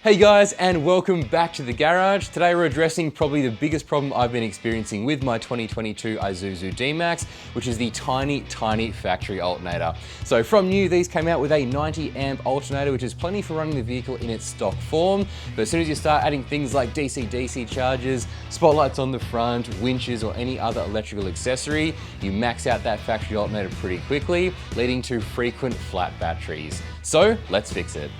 Hey guys, and welcome back to the garage. Today we're addressing probably the biggest problem I've been experiencing with my 2022 Isuzu D-Max, which is the tiny factory alternator. So from new, these came out with a 90 amp alternator, which is plenty for running the vehicle in its stock form. But as soon as you start adding things like DC-DC chargers, spotlights on the front, winches, or any other electrical accessory, you max out that factory alternator pretty quickly, leading to frequent flat batteries. So let's fix it.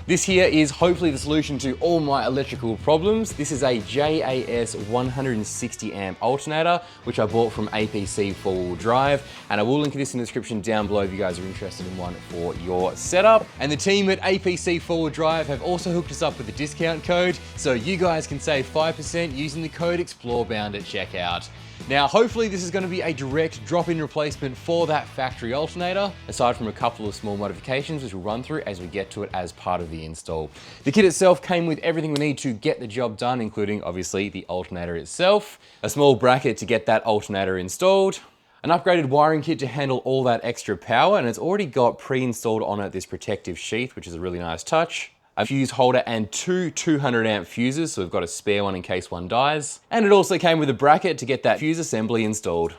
This here is hopefully the solution to all my electrical problems. This is a JAS 160 amp alternator, which I bought from APC 4-wheel drive, and I will link this in the description down below if you guys are interested in one for your setup. And the team at APC 4-wheel drive have also hooked us up with a discount code, so you guys can save 5% using the code EXPLOREBOUND at checkout. Now, hopefully this is going to be a direct drop-in replacement for that factory alternator, aside from a couple of small modifications which we'll run through as we get to it as part of the install. The kit itself came with everything we need to get the job done, including obviously the alternator itself, a small bracket to get that alternator installed, an upgraded wiring kit to handle all that extra power, and it's already got pre-installed on it this protective sheath, which is a really nice touch, a fuse holder and two 200 amp fuses, so we've got a spare one in case one dies. And it also came with a bracket to get that fuse assembly installed.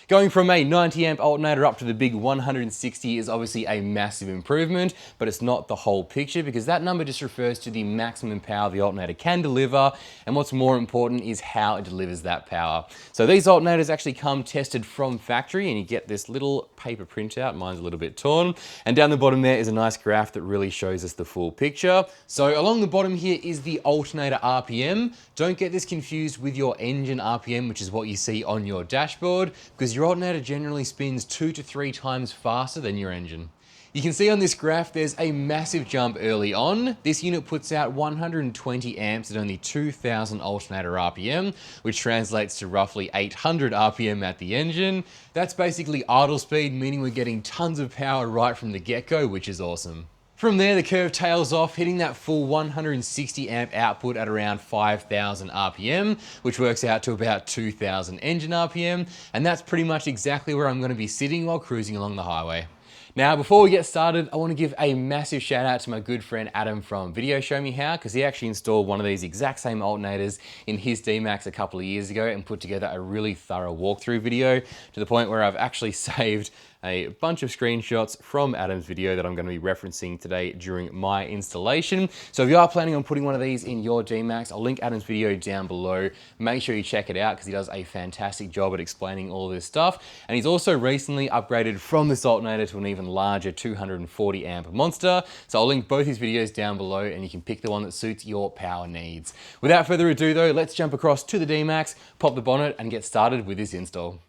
Going from a 90 amp alternator up to the big 160 is obviously a massive improvement, but it's not the whole picture because that number just refers to the maximum power the alternator can deliver, and what's more important is how it delivers that power. So these alternators actually come tested from factory, and you get this little paper printout. Mine's a little bit torn, and down the bottom there is a nice graph that really shows us the full picture. So along the bottom here is the alternator RPM. Don't get this confused with your engine RPM, which is what you see on your dashboard, because your alternator generally spins 2 to 3 times faster than your engine. You can see on this graph there's a massive jump early on. This unit puts out 120 amps at only 2000 alternator RPM, which translates to roughly 800 RPM at the engine. That's basically idle speed, meaning we're getting tons of power right from the get-go, which is awesome. From there, the curve tails off, hitting that full 160 amp output at around 5000 RPM, which works out to about 2000 engine RPM, and that's pretty much exactly where I'm going to be sitting while cruising along the highway. Now, before we get started, I want to give a massive shout out to my good friend Adam from Video Show Me How, because he actually installed one of these exact same alternators in his D-Max a couple of years ago and put together a really thorough walkthrough video to the point where I've actually saved a bunch of screenshots from Adam's video that I'm going to be referencing today during my installation. So if you are planning on putting one of these in your D-Max, I'll link Adam's video down below. Make sure you check it out because he does a fantastic job at explaining all this stuff. And he's also recently upgraded from this alternator to an even larger 240 amp monster. So I'll link both his videos down below and you can pick the one that suits your power needs. Without further ado though, let's jump across to the D-Max, pop the bonnet and get started with this install.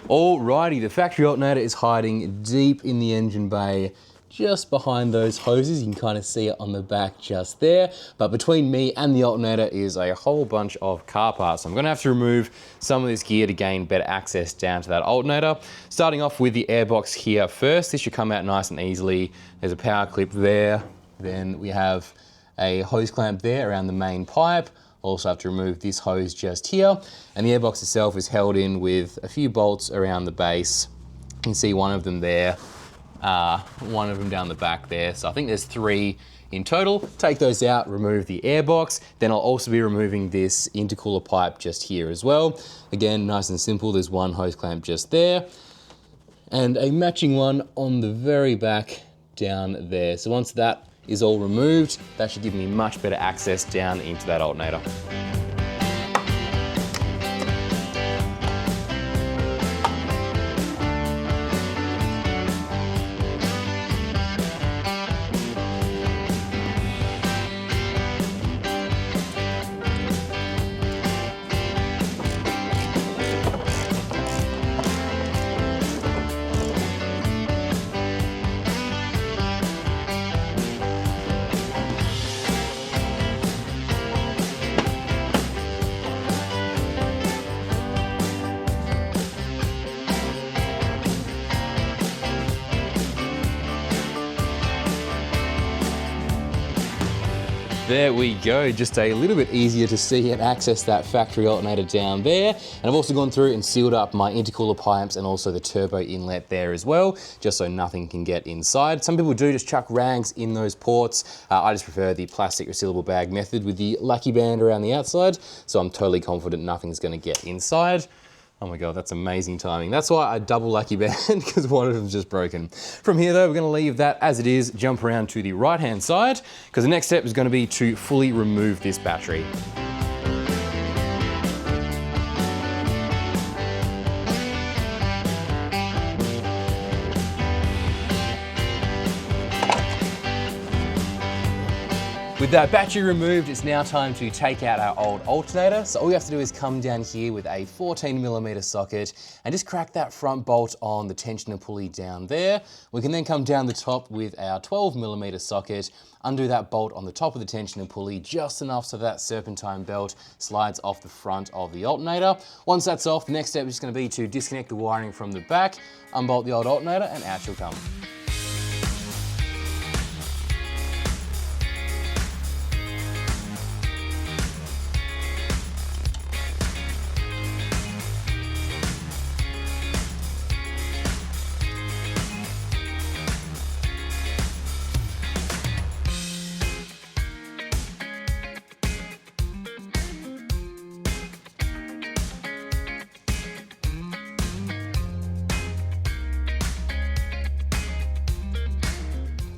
Alrighty, the factory alternator is hiding deep in the engine bay, just behind those hoses. You can kind of see it on the back just there. But between me and the alternator is a whole bunch of car parts. So I'm gonna have to remove some of this gear to gain better access down to that alternator. Starting off with the airbox here first. This should come out nice and easily. There's a power clip there. Then we have a hose clamp there around the main pipe. Also have to remove this hose just here. And the airbox itself is held in with a few bolts around the base. You can see one of them there, one of them down the back there. So I think there's 3 in total. Take those out, remove the airbox. Then I'll also be removing this intercooler pipe just here as well. Again, nice and simple. There's one hose clamp just there and a matching one on the very back down there. So once that is all removed, that should give me much better access down into that alternator. There we go, just a little bit easier to see and access that factory alternator down there. And I've also gone through and sealed up my intercooler pipes and also the turbo inlet there as well, just so nothing can get inside. Some people do just chuck rags in those ports. I just prefer the plastic resealable bag method with the lucky band around the outside, so I'm totally confident nothing's gonna get inside. Oh my God, that's amazing timing. That's why I double lucky band, because one of them's just broken. From here though, we're gonna leave that as it is, jump around to the right-hand side, because the next step is gonna be to fully remove this battery. With that battery removed, it's now time to take out our old alternator. So all you have to do is come down here with a 14mm socket and just crack that front bolt on the tensioner pulley down there. We can then come down the top with our 12mm socket, undo that bolt on the top of the tensioner pulley just enough so that serpentine belt slides off the front of the alternator. Once that's off, the next step is going to be to disconnect the wiring from the back, unbolt the old alternator, and out she'll come.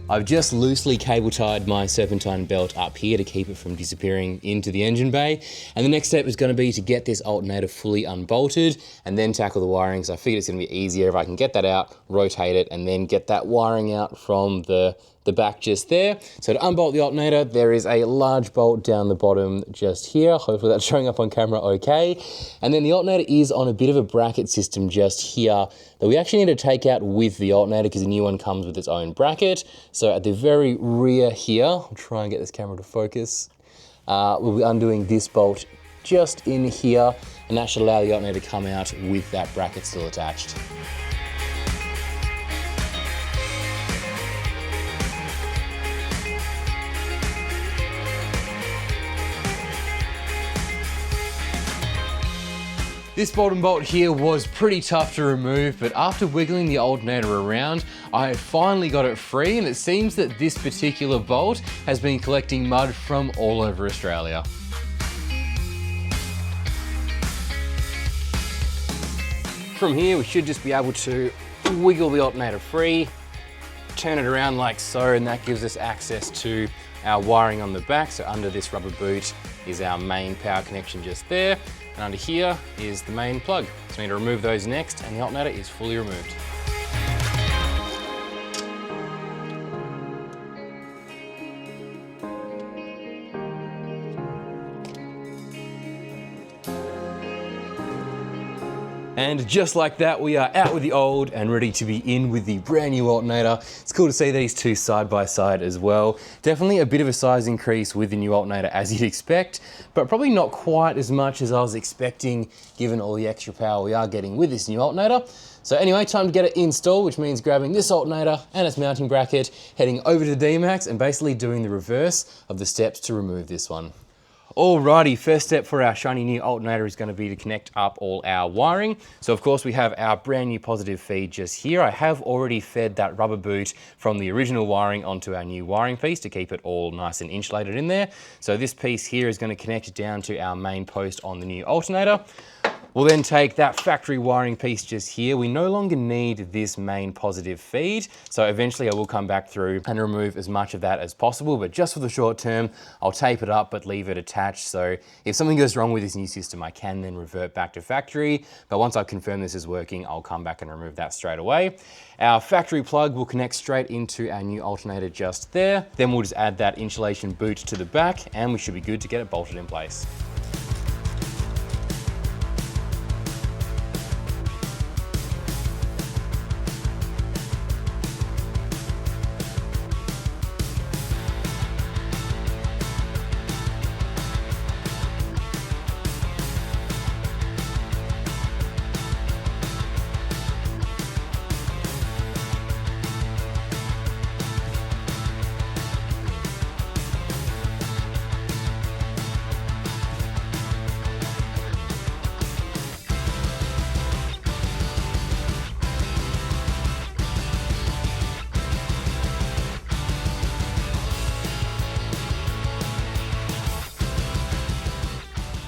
I've just loosely cable tied my serpentine belt up here to keep it from disappearing into the engine bay. And the next step is going to be to get this alternator fully unbolted and then tackle the wiring. So I figured it's going to be easier if I can get that out, rotate it, and then get that wiring out from the back just there. So to unbolt the alternator, there is a large bolt down the bottom just here. Hopefully that's showing up on camera okay. And then the alternator is on a bit of a bracket system just here that we actually need to take out with the alternator because the new one comes with its own bracket. So at the very rear here, I'll try and get this camera to focus. We'll be undoing this bolt just in here, and that should allow the alternator to come out with that bracket still attached. This bottom bolt here was pretty tough to remove, but after wiggling the alternator around, I finally got it free, and it seems that this particular bolt has been collecting mud from all over Australia. From here, we should just be able to wiggle the alternator free, turn it around like so, and that gives us access to our wiring on the back. So under this rubber boot is our main power connection just there. And under here is the main plug. So we need to remove those next, and the alternator is fully removed. And just like that, we are out with the old and ready to be in with the brand new alternator. It's cool to see these two side by side as well. Definitely a bit of a size increase with the new alternator as you'd expect, but probably not quite as much as I was expecting given all the extra power we are getting with this new alternator. So anyway, time to get it installed, which means grabbing this alternator and its mounting bracket, heading over to the D-Max and basically doing the reverse of the steps to remove this one. Alrighty, first step for our shiny new alternator is going to be to connect up all our wiring. So of course we have our brand new positive feed just here. I have already fed that rubber boot from the original wiring onto our new wiring piece to keep it all nice and insulated in there. So this piece here is going to connect down to our main post on the new alternator. We'll then take that factory wiring piece just here. We no longer need this main positive feed, so eventually I will come back through and remove as much of that as possible, but just for the short term, I'll tape it up but leave it attached, so if something goes wrong with this new system, I can then revert back to factory, but once I've confirmed this is working, I'll come back and remove that straight away. Our factory plug will connect straight into our new alternator just there. Then we'll just add that insulation boot to the back, and we should be good to get it bolted in place.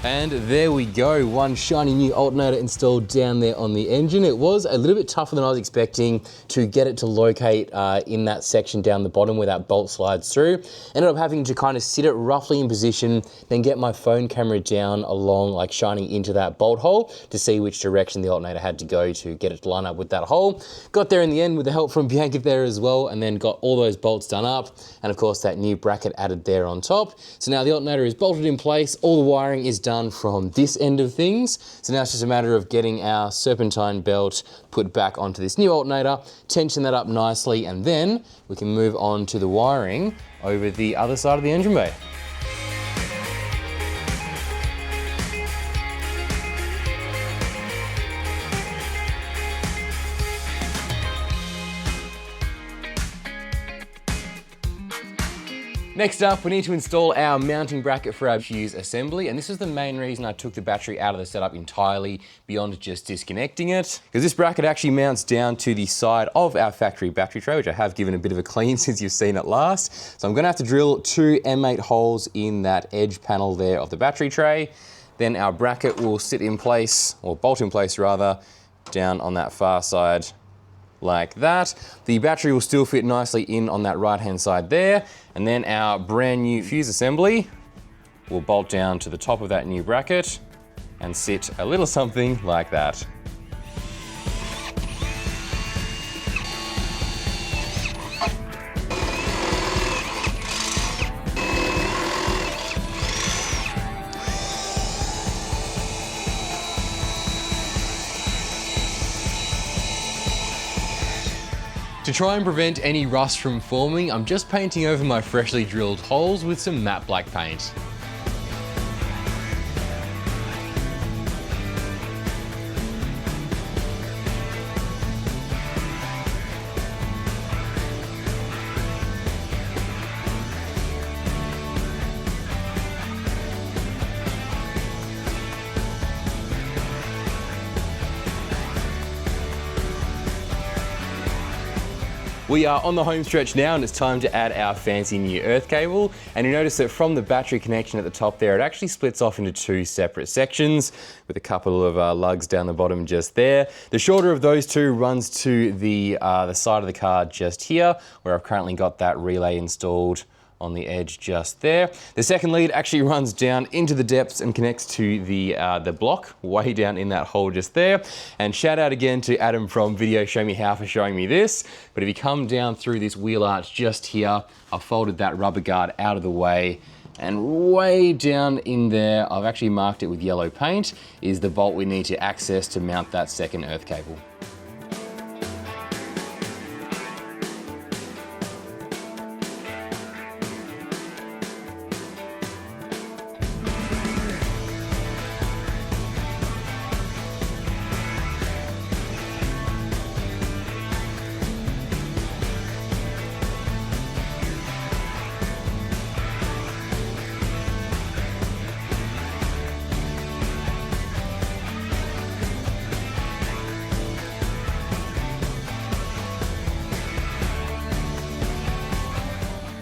And there we go, one shiny new alternator installed down there on the engine. It was a little bit tougher than I was expecting to get it to locate in that section down the bottom where that bolt slides through. Ended up having to kind of sit it roughly in position, then get my phone camera down along, like shining into that bolt hole to see which direction the alternator had to go to get it to line up with that hole. Got there in the end with the help from Bianca there as well, and then got all those bolts done up, and of course that new bracket added there on top. So now the alternator is bolted in place, all the wiring is done from this end of things. So now it's just a matter of getting our serpentine belt put back onto this new alternator, tension that up nicely, and then we can move on to the wiring over the other side of the engine bay. Next up, we need to install our mounting bracket for our fuse assembly, and this is the main reason I took the battery out of the setup entirely beyond just disconnecting it, because this bracket actually mounts down to the side of our factory battery tray, which I have given a bit of a clean since you've seen it last. So I'm gonna have to drill 2 M8 holes in that edge panel there of the battery tray. Then our bracket will sit in place, or bolt in place rather, down on that far side like that. The battery will still fit nicely in on that right-hand side there, and then our brand new fuse assembly will bolt down to the top of that new bracket and sit a little something like that. To try and prevent any rust from forming, I'm just painting over my freshly drilled holes with some matte black paint. We are on the home stretch now, and it's time to add our fancy new earth cable. And you notice that from the battery connection at the top there, it actually splits off into 2 separate sections with a couple of lugs down the bottom just there. The shorter of those 2 runs to the side of the car just here, where I've currently got that relay installed on the edge just there. The second lead actually runs down into the depths and connects to the block way down in that hole just there. And shout out again to Adam from Video Show Me How for showing me this. But if you come down through this wheel arch just here, I've folded that rubber guard out of the way, and way down in there, I've actually marked it with yellow paint, is the bolt we need to access to mount that second earth cable.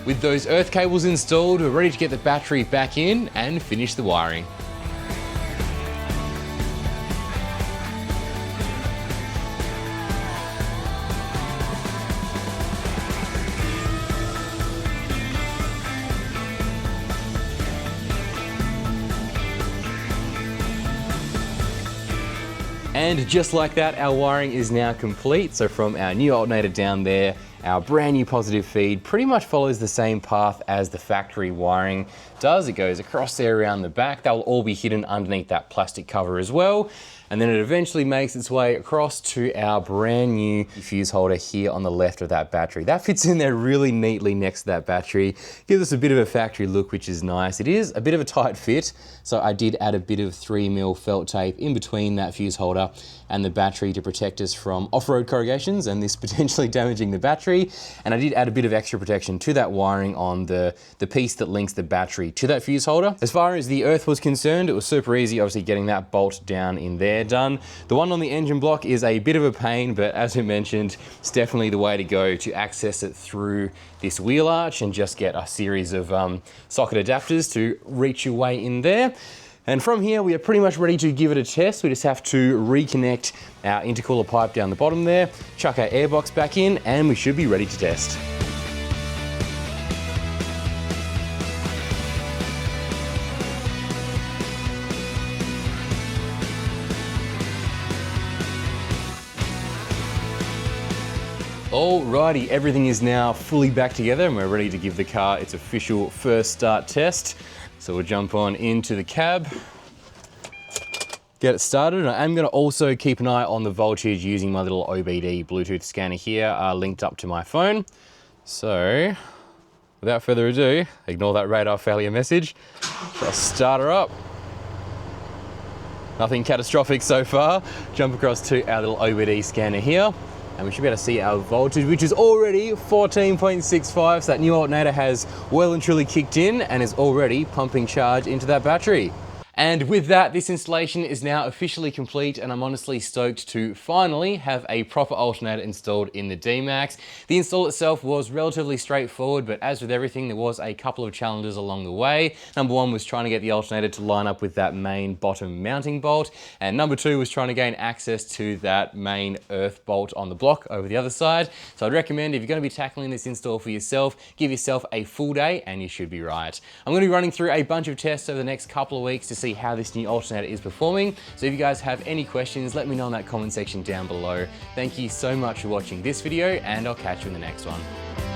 With those earth cables installed, we're ready to get the battery back in and finish the wiring. And just like that, our wiring is now complete. So from our new alternator down there, our brand new positive feed pretty much follows the same path as the factory wiring does. It goes across there around the back. They'll all be hidden underneath that plastic cover as well. And then it eventually makes its way across to our brand new fuse holder here on the left of that battery. That fits in there really neatly next to that battery. Gives us a bit of a factory look, which is nice. It is a bit of a tight fit, so I did add a bit of 3mm felt tape in between that fuse holder and the battery to protect us from off-road corrugations and this potentially damaging the battery. And I did add a bit of extra protection to that wiring on the piece that links the battery to that fuse holder. As far as the earth was concerned, it was super easy, obviously getting that bolt down in there done. The one on the engine block is a bit of a pain, but as I mentioned, it's definitely the way to go to access it through this wheel arch and just get a series of socket adapters to reach your way in there. And from here, we are pretty much ready to give it a test. We just have to reconnect our intercooler pipe down the bottom there, chuck our airbox back in, and we should be ready to test. Alrighty, everything is now fully back together and we're ready to give the car its official first start test. So we'll jump on into the cab, get it started. And I am going to also keep an eye on the voltage using my little OBD Bluetooth scanner here linked up to my phone. So without further ado, ignore that radar failure message. So I'll start her up. Nothing catastrophic so far. Jump across to our little OBD scanner here. And we should be able to see our voltage, which is already 14.65. So that new alternator has well and truly kicked in and is already pumping charge into that battery. And with that, this installation is now officially complete, and I'm honestly stoked to finally have a proper alternator installed in the D-Max. The install itself was relatively straightforward, but as with everything, there was a couple of challenges along the way. Number one was trying to get the alternator to line up with that main bottom mounting bolt, and number two was trying to gain access to that main earth bolt on the block over the other side. So I'd recommend, if you're going to be tackling this install for yourself, give yourself a full day and you should be right. I'm going to be running through a bunch of tests over the next couple of weeks to see how this new alternator is performing. So if you guys have any questions, let me know in that comment section down below. Thank you so much for watching this video, and I'll catch you in the next one.